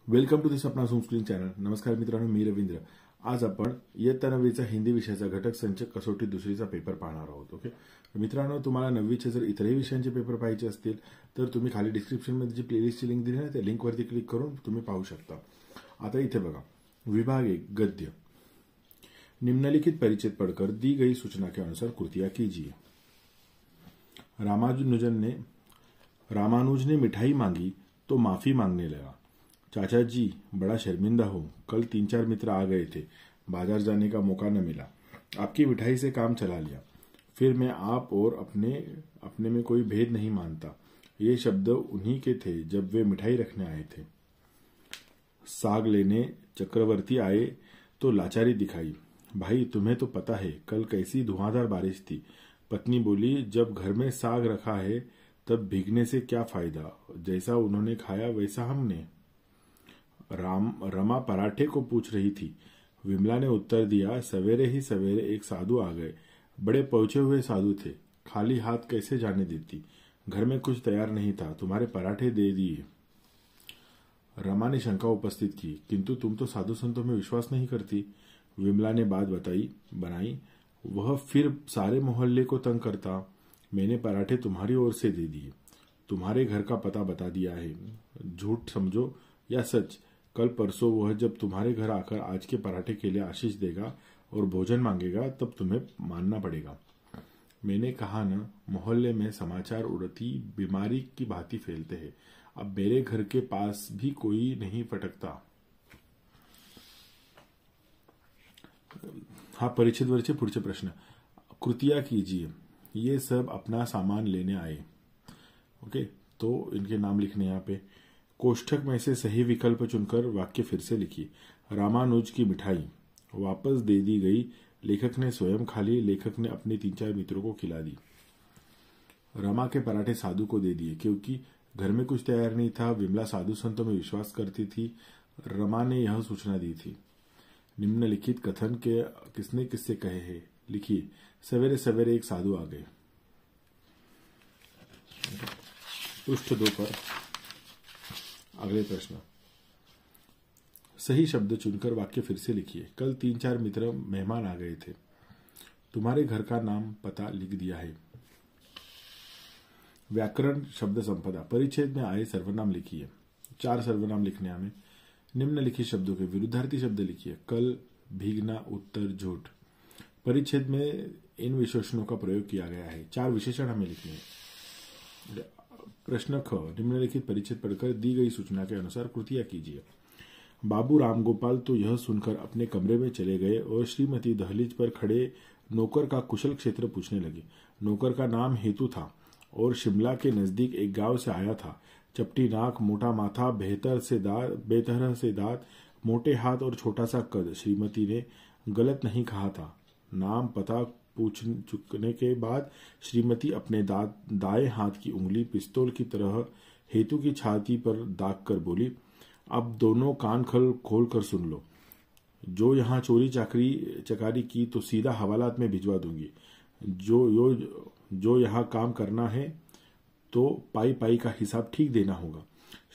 Welcome to the सपना homeschooling channel. नमस्कार मित्रांनो, मी रवींद्र. आज आपण इयत्ता 9वीचा हिंदी विषयाचा घटक संच कसोटी दुसरीचा पेपर पाहणार आहोत. ओके मित्रांनो, तुम्हाला 9वीचे जर इतरही विषयांचे पेपर पाहायचे असतील तर तुम्ही खाली डिस्क्रिप्शनमध्ये जी प्लेलिस्टची लिंक दिली आहे त्या लिंकवरती क्लिक करून तुम्ही पाहू शकता. आता इथे बघा, विभाग 1 गद्य. निम्नलिखित परिच्छेद पढ़कर दी गई सूचना के अनुसार कृतियां कीजिए. रामानुज ने मिठाई मांगी तो माफी मांगने लगा. चाचा जी, बड़ा शर्मिंदा हूं, कल 3-4 मित्र आ गए थे, बाजार जाने का मौका न मिला, आपकी मिठाई से काम चला लिया. फिर मैं आप और अपने में कोई भेद नहीं मानता. ये शब्द उन्हीं के थे जब वे मिठाई रखने आए थे. साग लेने चक्रवर्ती आए तो लाचारी दिखाई. भाई, तुम्हें तो पता है कल कैसी धुआंधार बारिश थी. पत्नी बोली, जब घर में साग रखा है तब भीगने से क्या फायदा, जैसा उन्होंने खाया वैसा हमने. रमा पराठे को पूछ रही थी. विमला ने उत्तर दिया, सवेरे ही सवेरे एक साधु आ गए. बड़े पहुंचे हुए साधु थे, खाली हाथ कैसे जाने देती. घर में कुछ तैयार नहीं था, तुम्हारे पराठे दे दिए. रमा ने शंका उपस्थित की, किंतु तुम तो साधु संतों में विश्वास नहीं करती. विमला ने बात बनाई. वह फिर सारे मोहल्ले को तंग करता. मैंने पराठे तुम्हारी ओर से दे दिए, तुम्हारे घर का पता बता दिया है. झूठ समझो या सच, कल परसों वह जब तुम्हारे घर आकर आज के पराठे के लिए आशीष देगा और भोजन मांगेगा तब तुम्हें मानना पड़ेगा. मैंने कहा न, मोहल्ले में समाचार उड़ती बीमारी की भांति फैलते हैं. अब मेरे घर के पास भी कोई नहीं फटकता. हा, परिच्छेदवरचे पुढचे प्रश्न. कृतियां कीजिए. ये सब अपना सामान लेने आए. ओके, तो इनके नाम लिखने यहाँ पे. कोष्ठक में से सही विकल्प चुनकर वाक्य फिर से लिखिए. रामानुज की मिठाई वापस दे दी गई. लेखक ने स्वयं खा ली. लेखक ने अपने 3-4 मित्रों को खिला दी. रमा के पराठे साधु को दे दिए क्योंकि घर में कुछ तैयार नहीं था. विमला साधु संतों में विश्वास करती थी. रमा ने यह सूचना दी थी. निम्नलिखित कथन के किसने किससे कहे हैं, लिखिए. सवेरे सवेरे एक साधु आ गए. पृष्ठ 2 पर अगले प्रश्न. सही शब्द चुनकर वाक्य फिर से लिखिए. कल 3-4 मित्र मेहमान आ गए थे, तुम्हारे घर का नाम पता लिख दिया है. व्याकरण शब्द संपदा. परिच्छेद में आए सर्वनाम लिखिए. 4 सर्वनाम लिखने हमें. निम्नलिखित शब्दों के विरुद्धार्थी शब्द लिखिए. कल, भीगना, उत्तर, झूठ. परिच्छेद में इन विशेषणों का प्रयोग किया गया है. 4 विशेषण हमें लिखने हैं. प्रश्न ख. निम्नलिखित परिच्छेद पढ़कर दी गई सूचना के अनुसार कृतियां कीजिए. बाबू रामगोपाल तो यह सुनकर अपने कमरे में चले गए और श्रीमती दहलीज पर खड़े नौकर का कुशल क्षेत्र पूछने लगे. नौकर का नाम हेतु था और शिमला के नजदीक एक गांव से आया था. चपटी नाक, मोटा माथा, बेतरह से दांत, मोटे हाथ और छोटा सा कद. श्रीमती ने गलत नहीं कहा था. नाम पता पूछ चुकने के बाद श्रीमती अपने दाएं हाथ की उंगली पिस्तौल की तरह हेतु की छाती पर दाग कर बोली, अब दोनों कान खोल कर सुन लो. जो यहाँ चोरी चकारी की तो सीधा हवालात में भिजवा दूंगी. जो यहाँ काम करना है तो पाई का हिसाब ठीक देना होगा.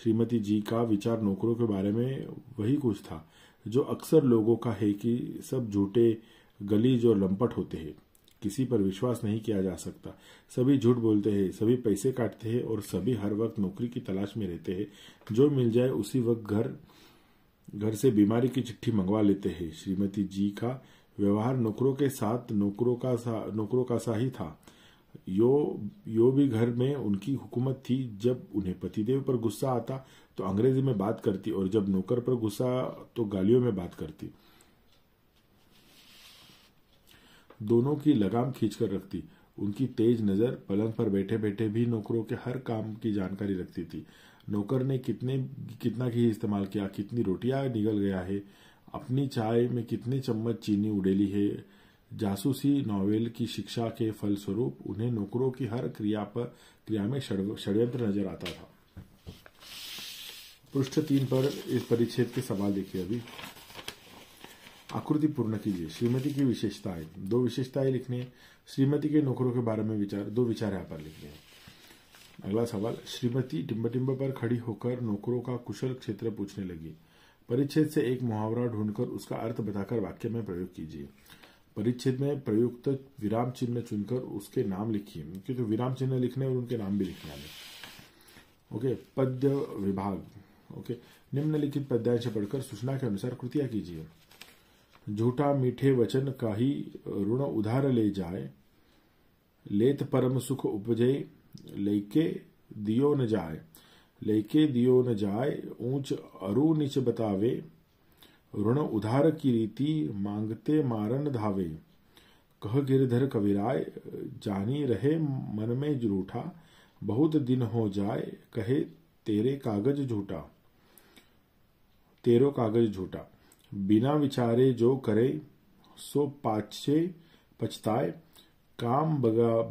श्रीमती जी का विचार नौकरों के बारे में वही कुछ था जो अक्सर लोगों का है कि सब झूठे, गलीज और लंपट होते हैं. किसी पर विश्वास नहीं किया जा सकता. सभी झूठ बोलते हैं, सभी पैसे काटते हैं और सभी हर वक्त नौकरी की तलाश में रहते हैं. जो मिल जाए उसी वक्त घर से बीमारी की चिट्ठी मंगवा लेते हैं. श्रीमती जी का व्यवहार नौकरों के साथ नौकरों का सा ही था. यो भी घर में उनकी हुकूमत थी. जब उन्हें पतिदेव पर गुस्सा आता तो अंग्रेजी में बात करती और जब नौकर पर गुस्सा तो गालियों में बात करती. दोनों की लगाम खींचकर रखती. उनकी तेज नजर पलंग पर बैठे बैठे भी नौकरों के हर काम की जानकारी रखती थी. नौकर ने कितना घी इस्तेमाल किया, कितनी रोटियां निगल गया है, अपनी चाय में कितने चम्मच चीनी उड़ेली है. जासूसी नॉवेल की शिक्षा के फलस्वरूप उन्हें नौकरों की हर क्रिया में षड्यंत्र नजर आता था. पृष्ठ 3 पर इस परिच्छेद के सवाल देखिए. अभी आकृति पूर्ण कीजिए. श्रीमती की विशेषताएं. 2 विशेषताएं लिखने. श्रीमती के नौकरों के बारे में 2 विचार यहाँ पर लिखने हैं. अगला सवाल, श्रीमती टिम्ब पर खड़ी होकर नौकरों का कुशल क्षेत्र पूछने लगी। परिच्छेद से एक मुहावरा ढूंढकर उसका अर्थ बताकर वाक्य में प्रयोग कीजिए। परिच्छेद में प्रयुक्त विराम चिन्ह चुनकर उसके नाम लिखिए, क्योंकि विराम चिन्ह लिखने और उनके नाम भी लिखने हमें। ओके, पद्य विभाग। ओके, निम्नलिखित पद्यांश पढ़कर सूचना के अनुसार कृतियां कीजिए। झूठा मीठे वचन का ही ऋण उधार ले जाए, लेत परम सुख उपजे, लेके दियो न जाए। लेके दियो न जाए, ऊंच अरु नीच बतावे, ऋण उधार की रीति मांगते मारन धावे। कह गिरधर कविराय, जानी रहे मन में रूठा, बहुत दिन हो जाए, कहे तेरे कागज झूठा। तेरो कागज झूठा। बिना विचारे जो करे, सो पाछे पछताए। काम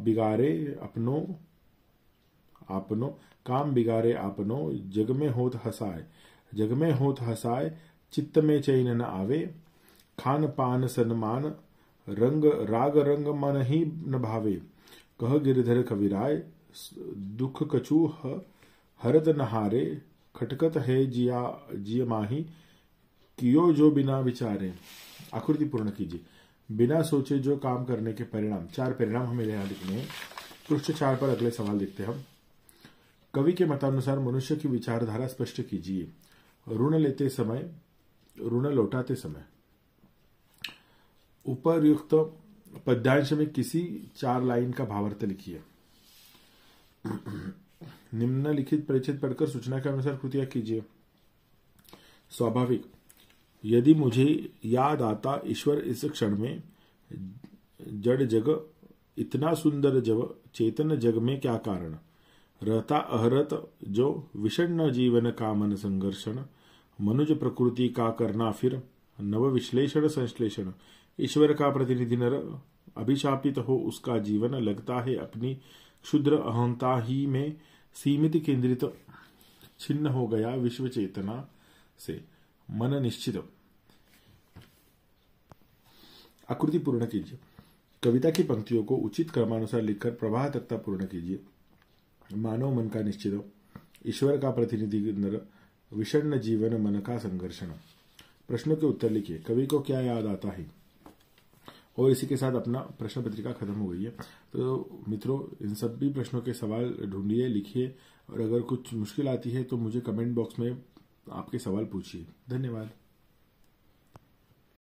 बिगारे अपनो आपनो, काम बिगारे आपनो, जग में होत हसाए। जग में होत हसाए, चित्त में चैन न आवे। खान पान सन्मान, रंग राग रंग मन ही न भावे। कह गिरधर कविराय, दुख कछु हरत नहारे। खटकत है जिया माही, कियो जो बिना विचारे। आकृति पूर्ण कीजिए। बिना सोचे जो काम करने के परिणाम, 4 परिणाम हमें यहां लिखने हैं। पृष्ठ 4 पर अगले सवाल देखते हैं हम। कवि के मतानुसार मनुष्य की विचारधारा स्पष्ट कीजिए। ऋण लेते समय, ऋण लौटाते समय। उपर्युक्त पद्यांश में किसी 4 लाइन का भावार्थ लिखिए। निम्नलिखित परिच्छेद पढ़कर सूचना के अनुसार कृतियां कीजिए। स्वाभाविक, यदि मुझे याद आता ईश्वर इस क्षण में, जड़ जग इतना सुंदर जब, चेतन जग में क्या कारण। रहता अहरत जो, विषण्ण जीवन का मन संघर्षण। मनुज प्रकृति का करना फिर, नव विश्लेषण संश्लेषण। ईश्वर का प्रतिनिधि नर, अभिशापित हो उसका जीवन। लगता है अपनी क्षुद्र अहंता ही में सीमित केंद्रित, छिन्न हो गया विश्व चेतना से मन निश्चित। आकृति पूर्ण कीजिए। कविता की पंक्तियों को उचित क्रमानुसार लिखकर प्रवाह तक्ता पूर्ण कीजिए। मानव मन का निश्चित, ईश्वर का प्रतिनिधि नर, विषण्ण जीवन मन का संघर्षण। प्रश्नों के उत्तर लिखिए। कवि को क्या याद आता है। और इसी के साथ अपना प्रश्न पत्रिका खत्म हो गई है। तो मित्रों, इन सभी प्रश्नों के सवाल ढूंढिए, लिखिए, और अगर कुछ मुश्किल आती है तो मुझे कमेंट बॉक्स में आपके सवाल पूछिए। धन्यवाद।